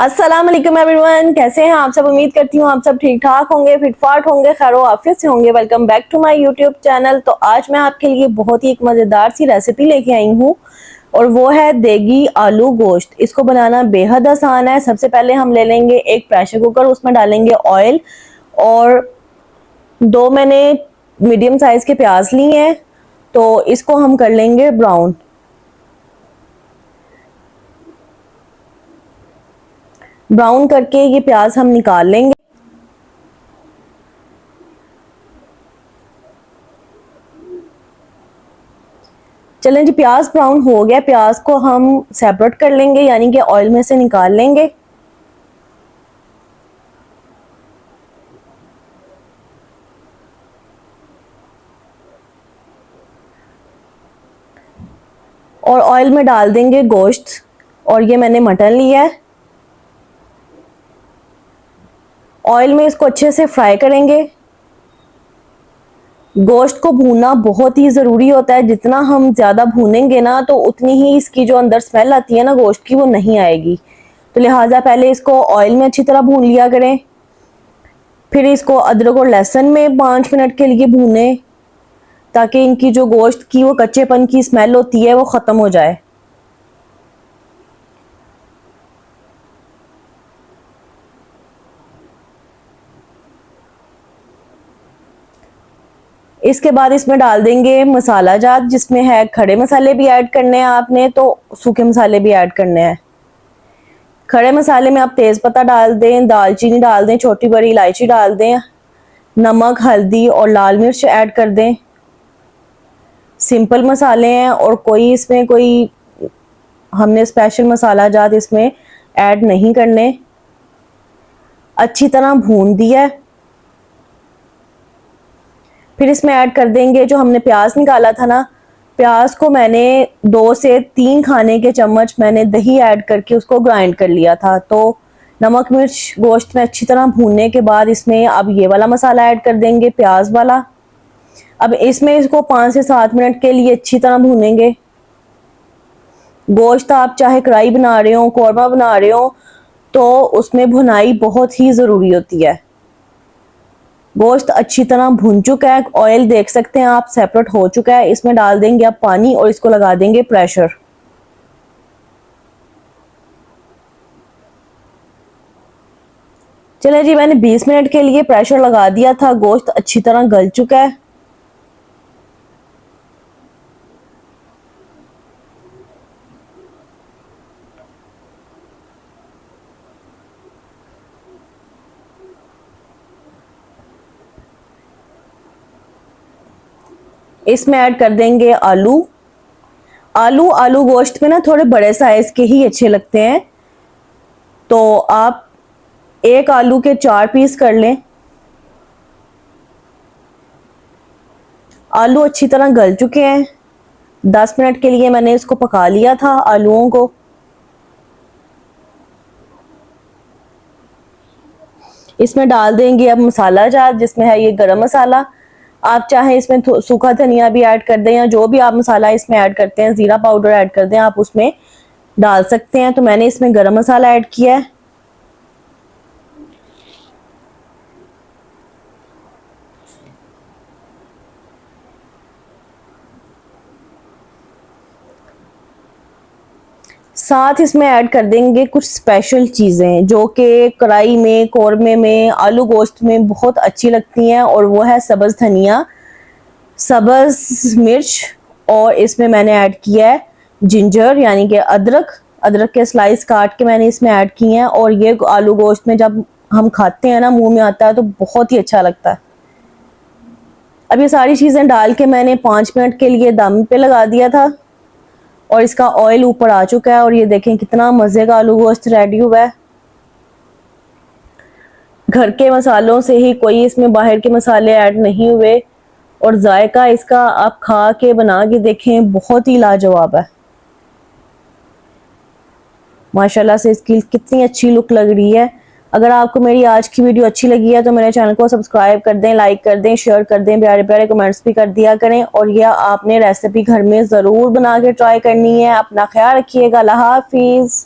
अस्सलाम वालेकुम एवरीवन, कैसे हैं आप सब। उम्मीद करती हूँ आप सब ठीक ठाक होंगे, फिटफाट होंगे, खैर आफियत से होंगे। Welcome back to my YouTube channel. तो आज मैं आपके लिए बहुत ही एक मज़ेदार सी रेसिपी लेके आई हूँ और वो है देगी आलू गोश्त। इसको बनाना बेहद आसान है। सबसे पहले हम ले लेंगे एक प्रेशर कुकर, उसमें डालेंगे ऑयल और दो मैंने मीडियम साइज़ के प्याज लिए हैं, तो इसको हम कर लेंगे ब्राउन। ब्राउन करके ये प्याज हम निकाल लेंगे। चलें जी, प्याज ब्राउन हो गया। प्याज को हम सेपरेट कर लेंगे, यानी कि ऑयल में से निकाल लेंगे। और ऑयल में डाल देंगे गोश्त, और ये मैंने मटन लिया है। ऑयल में इसको अच्छे से फ्राई करेंगे। गोश्त को भूनना बहुत ही ज़रूरी होता है। जितना हम ज़्यादा भूनेंगे ना, तो उतनी ही इसकी जो अंदर स्मेल आती है ना गोश्त की, वो नहीं आएगी। तो लिहाजा पहले इसको ऑयल में अच्छी तरह भून लिया करें। फिर इसको अदरक और लहसुन में 5 मिनट के लिए भूनें, ताकि इनकी जो गोश्त की वो कच्चेपन की स्मेल होती है वो ख़त्म हो जाए। इसके बाद इसमें डाल देंगे मसाला जात, जिसमें है खड़े मसाले भी ऐड करने हैं आपने, तो सूखे मसाले भी ऐड करने हैं। खड़े मसाले में आप तेज़ पत्ता डाल दें, दालचीनी डाल दें, छोटी बड़ी इलायची डाल दें, नमक, हल्दी और लाल मिर्च ऐड कर दें। सिंपल मसाले हैं और कोई इसमें कोई हमने स्पेशल मसाला जात इसमें ऐड नहीं करने। अच्छी तरह भून दिया है। फिर इसमें ऐड कर देंगे जो हमने प्याज निकाला था ना, प्याज को मैंने 2 से 3 खाने के चम्मच मैंने दही ऐड करके उसको ग्राइंड कर लिया था। तो नमक मिर्च गोश्त में अच्छी तरह भूनने के बाद इसमें अब ये वाला मसाला ऐड कर देंगे, प्याज वाला। अब इसमें इसको 5 से 7 मिनट के लिए अच्छी तरह भूनेंगे। गोश्त आप चाहे कढ़ाई बना रहे हो, कौरमा बना रहे हो, तो उसमें भुनाई बहुत ही ज़रूरी होती है। गोश्त अच्छी तरह भुन चुका है, ऑयल देख सकते हैं आप सेपरेट हो चुका है। इसमें डाल देंगे अब पानी और इसको लगा देंगे प्रेशर। चले जी, मैंने 20 मिनट के लिए प्रेशर लगा दिया था। गोश्त अच्छी तरह गल चुका है। इसमें ऐड कर देंगे आलू। आलू गोश्त में ना थोड़े बड़े साइज के ही अच्छे लगते हैं, तो आप एक आलू के 4 पीस कर लें। आलू अच्छी तरह गल चुके हैं। 10 मिनट के लिए मैंने इसको पका लिया था आलूओं को। इसमें डाल देंगे अब मसाला जात, जिसमें है ये गरम मसाला। आप चाहे इसमें सूखा धनिया भी ऐड कर दें, या जो भी आप मसाला इसमें ऐड करते हैं, ज़ीरा पाउडर ऐड कर दें, आप उसमें डाल सकते हैं। तो मैंने इसमें गरम मसाला ऐड किया है। साथ इसमें ऐड कर देंगे कुछ स्पेशल चीज़ें जो कि कढ़ाई में, कौरमे में, आलू गोश्त में बहुत अच्छी लगती हैं, और वो है सब्ज़ धनिया, सब्ज़ मिर्च, और इसमें मैंने ऐड किया है जिंजर, यानी कि अदरक के स्लाइस काट के मैंने इसमें ऐड किए हैं। और ये आलू गोश्त में जब हम खाते हैं ना, मुंह में आता है तो बहुत ही अच्छा लगता है। अब ये सारी चीज़ें डाल के मैंने 5 मिनट के लिए दम पे लगा दिया था, और इसका ऑयल ऊपर आ चुका है। और ये देखें कितना मज़े का आलू गोश्त रेडी हुआ है। घर के मसालों से ही, कोई इसमें बाहर के मसाले ऐड नहीं हुए, और जायका इसका आप खा के बना के देखें, बहुत ही लाजवाब है। माशाल्लाह से इसकी कितनी अच्छी लुक लग रही है। अगर आपको मेरी आज की वीडियो अच्छी लगी है तो मेरे चैनल को सब्सक्राइब कर दें, लाइक कर दें, शेयर कर दें, प्यारे प्यारे कमेंट्स भी कर दिया करें। और यह आपने रेसिपी घर में ज़रूर बना के ट्राई करनी है। अपना ख्याल रखिएगा। अल्लाह हाफिज़।